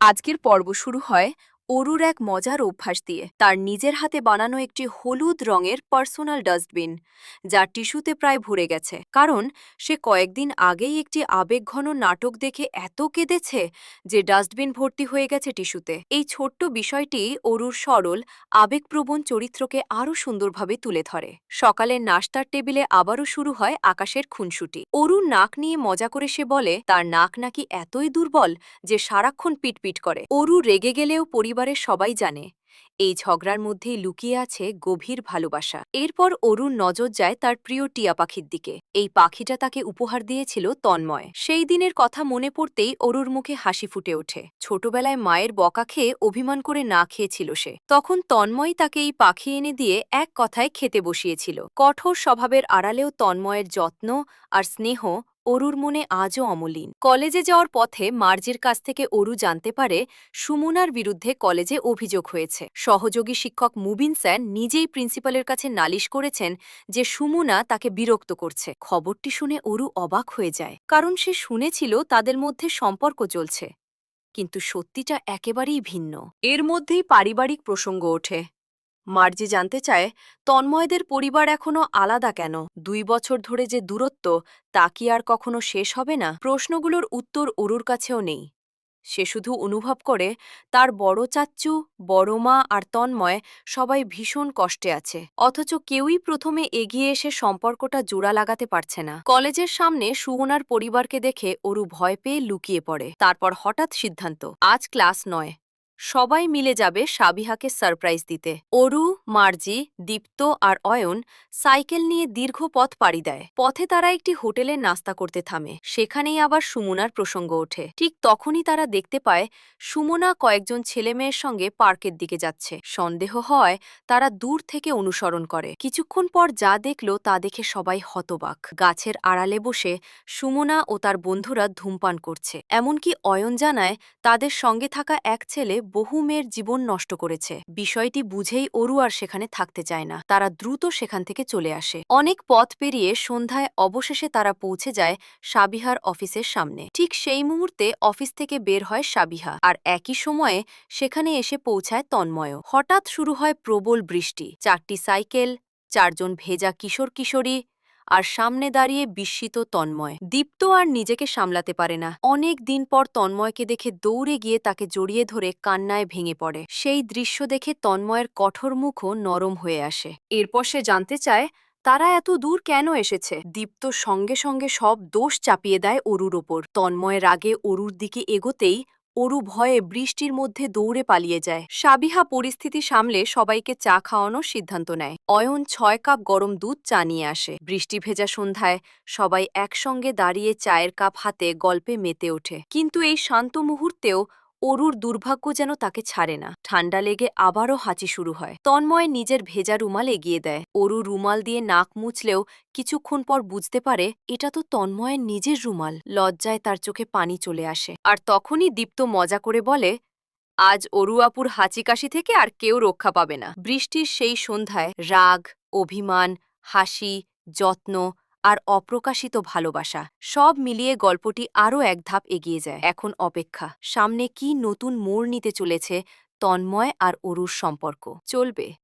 আজকের পর্ব শুরু হয় অরুর এক মজার অভ্যাস দিয়ে। তার নিজের হাতে বানানো একটি হলুদ রঙের পার্সোনাল ডাস্টবিন, যা টিস্যুতে প্রায় ভরে গেছে। কারণ সে কয়েকদিন আগেই একটি আবেগঘন নাটক দেখে এত কেঁদেছে যে ডাস্টবিন ভর্তি হয়ে গেছে টিস্যুতে। এই ছোট্ট বিষয়টি অরুর সরল আবেগপ্রবণ চরিত্রকে আরও সুন্দরভাবে তুলে ধরে। সকালের নাশতার টেবিলে আবারও শুরু হয় আকাশের খুনসুটি। অরুর নাক নিয়ে মজা করে সে বলে তার নাক নাকি এতই দুর্বল যে সারাক্ষণ পিটপিট করে। অরু রেগে গেলেও পরিবারের সবাই জানে এই ঝগড়ার মধ্যেই লুকিয়ে আছে গভীর ভালোবাসা। এরপর অরুর নজর যায় তার প্রিয় টিয়া পাখির দিকে। এই পাখিটা তাকে উপহার দিয়েছিল তন্ময়। সেই দিনের কথা মনে পড়তেই অরুর মুখে হাসি ফুটে ওঠে। ছোটবেলায় মায়ের বকা খেয়ে অভিমান করে না খেয়েছিল সে। তখন তন্ময় তাকে এই পাখি এনে দিয়ে এক কথায় খেতে বসিয়েছিল। কঠোর স্বভাবের আড়ালেও তন্ময়ের যত্ন আর স্নেহ অরুর মনে আজও অমলিন। কলেজে যাওয়ার পথে মার্জির কাছ থেকে অরু জানতে পারে সুমনার বিরুদ্ধে কলেজে অভিযোগ হয়েছে। সহযোগী শিক্ষক মুবিন স্যার নিজেই প্রিন্সিপালের কাছে নালিশ করেছেন যে সুমনা তাকে বিরক্ত করছে। খবরটি শুনে অরু অবাক হয়ে যায়, কারণ সে শুনেছিল তাদের মধ্যে সম্পর্ক চলছে, কিন্তু সত্যিটা একেবারেই ভিন্ন। এর মধ্যেই পারিবারিক প্রসঙ্গ ওঠে। মার্জি জানতে চায় তন্ময়দের পরিবার এখনো আলাদা কেন, 2 বছর ধরে যে দূরত্ব তা কি আর কখনো শেষ হবে না। প্রশ্নগুলোর উত্তর অরুর কাছেও নেই। সে শুধু অনুভব করে তার বড় চাচ্চু, বড় মা আর তন্ময় সবাই ভীষণ কষ্টে আছে, অথচ কেউই প্রথমে এগিয়ে এসে সম্পর্কটা জোড়া লাগাতে পারছে না। কলেজের সামনে সুমনার পরিবারকে দেখে অরু ভয় পেয়ে লুকিয়ে পড়ে। তারপর হঠাৎ সিদ্ধান্ত, আজ ক্লাস নয়, সবাই মিলে যাবে সাবিহাকে সারপ্রাইজ দিতে। অরু, মার্জি, দীপ্ত আর অয়ন সাইকেল নিয়ে দীর্ঘ পথ পাড়ি দেয়। পথে তারা একটি হোটেলে নাস্তা করতে থামে। সেখানেই আবার সুমনার প্রসঙ্গ ওঠে। ঠিক তখনই তারা দেখতে পায় সুমনা কয়েকজন ছেলেমেয়ের সঙ্গে পার্কের দিকে যাচ্ছে। সন্দেহ হয় তারা দূর থেকে অনুসরণ করে। কিছুক্ষণ পর যা দেখল তা দেখে সবাই হতবাক। গাছের আড়ালে বসে সুমনা ও তার বন্ধুরা ধূমপান করছে। এমনকি অয়ন জানায় তাদের সঙ্গে থাকা এক ছেলে বহু মেয়ের জীবন নষ্ট করেছে। বিষয়টি বুঝেই অরু আর সেখানে থাকতে চায় না। তারা দ্রুত সেখান থেকে চলে আসে। অনেক পথ পেরিয়ে সন্ধ্যায় অবশেষে তারা পৌঁছে যায় সাবিহার অফিসের সামনে। ঠিক সেই মুহূর্তে অফিস থেকে বের হয় সাবিহা, আর একই সময়ে সেখানে এসে পৌঁছায় তন্ময়। হঠাৎ শুরু হয় প্রবল বৃষ্টি। 4টি সাইকেল, 4জন ভেজা কিশোর কিশোরী, আর সামনে দাঁড়িয়ে বিস্মিত তন্ময়। দীপ্ত আর নিজেকে সামলাতে পারে না। অনেক দিন পর তন্ময়কে দেখে দৌড়ে গিয়ে তাকে জড়িয়ে ধরে কান্নায় ভেঙে পড়ে। সেই দৃশ্য দেখে তন্ময়ের কঠোর মুখও নরম হয়ে আসে। এরপর সে জানতে চায় তারা এত দূর কেন এসেছে। দীপ্ত সঙ্গে সঙ্গে সব দোষ চাপিয়ে দেয় অরুর ওপর। তন্ময় রাগে অরুর দিকে এগোতেই অরু ভয়ে বৃষ্টির মধ্যে দৌড়ে পালিয়ে যায়। সাবিহা পরিস্থিতি সামলে সবাইকে চা খাওয়ানোর সিদ্ধান্ত নেয়। অয়ন 6 কাপ গরম দুধ চা নিয়ে আসে। বৃষ্টি ভেজা সন্ধ্যায় সবাই একসঙ্গে দাঁড়িয়ে চায়ের কাপ হাতে গল্পে মেতে ওঠে। কিন্তু এই শান্ত মুহূর্তেও অরুর দুর্ভাগ্য যেন তাকে ছাড়ে না। ঠান্ডা লেগে আবারও হাঁচি শুরু হয়। তন্ময় নিজের ভেজা রুমাল এগিয়ে দেয়। অরু রুমাল দিয়ে নাক মুছলেও কিছুক্ষণ পর বুঝতে পারে এটা তো তন্ময়ের নিজের রুমাল। লজ্জায় তার চোখে পানি চলে আসে। আর তখনই দীপ্ত মজা করে বলে, আজ অরু আপুর হাঁচি কাশি থেকে আর কেউ রক্ষা পাবে না। বৃষ্টির সেই সন্ধ্যায় রাগ, অভিমান, হাসি, যত্ন আর অপ্রকাশিত ভালোবাসা সব মিলিয়ে গল্পটি আরও এক ধাপ এগিয়ে যায়। এখন অপেক্ষা, সামনে কি নতুন মোড় নিতে চলেছে তন্ময় আর অরুর সম্পর্ক। চলবে।